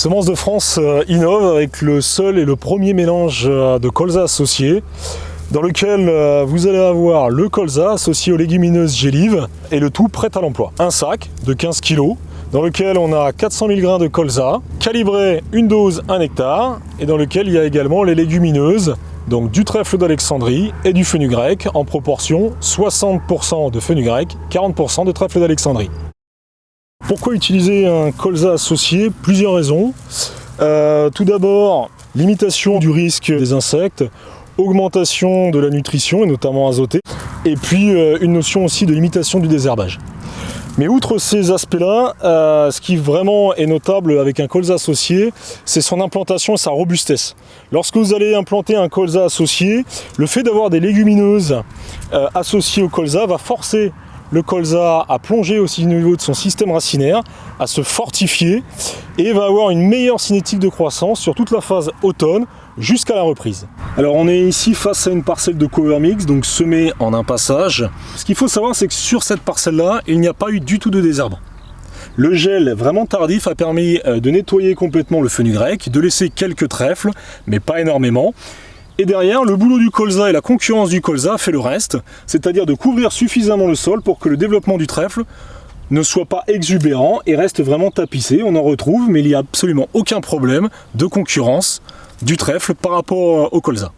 Semences de France innove avec le seul et le premier mélange de colza associé, dans lequel vous allez avoir le colza associé aux légumineuses gélives et le tout prêt à l'emploi. Un sac de 15 kg dans lequel on a 400 000 grains de colza, calibré une dose 1 hectare, et dans lequel il y a également les légumineuses, donc du trèfle d'Alexandrie et du fenugrec en proportion 60% de fenugrec, 40% de trèfle d'Alexandrie. Pourquoi utiliser un colza associé? Plusieurs raisons. Tout d'abord, limitation du risque des insectes, augmentation de la nutrition et notamment azotée, et puis une notion aussi de limitation du désherbage. Mais outre ces aspects-là, ce qui vraiment est notable avec un colza associé, c'est son implantation et sa robustesse. Lorsque vous allez implanter un colza associé, le fait d'avoir des légumineuses associées au colza va forcer le colza à plonger aussi au niveau de son système racinaire, à se fortifier et va avoir une meilleure cinétique de croissance sur toute la phase automne jusqu'à la reprise. Alors on est ici face à une parcelle de cover mix, donc semée en un passage. Ce qu'il faut savoir, c'est que sur cette parcelle-là, il n'y a pas eu du tout de désherbant. Le gel vraiment tardif a permis de nettoyer complètement le fenugrec, de laisser quelques trèfles, mais pas énormément. Et derrière, le boulot du colza et la concurrence du colza fait le reste, c'est-à-dire de couvrir suffisamment le sol pour que le développement du trèfle ne soit pas exubérant et reste vraiment tapissé. On en retrouve, mais il n'y a absolument aucun problème de concurrence du trèfle par rapport au colza.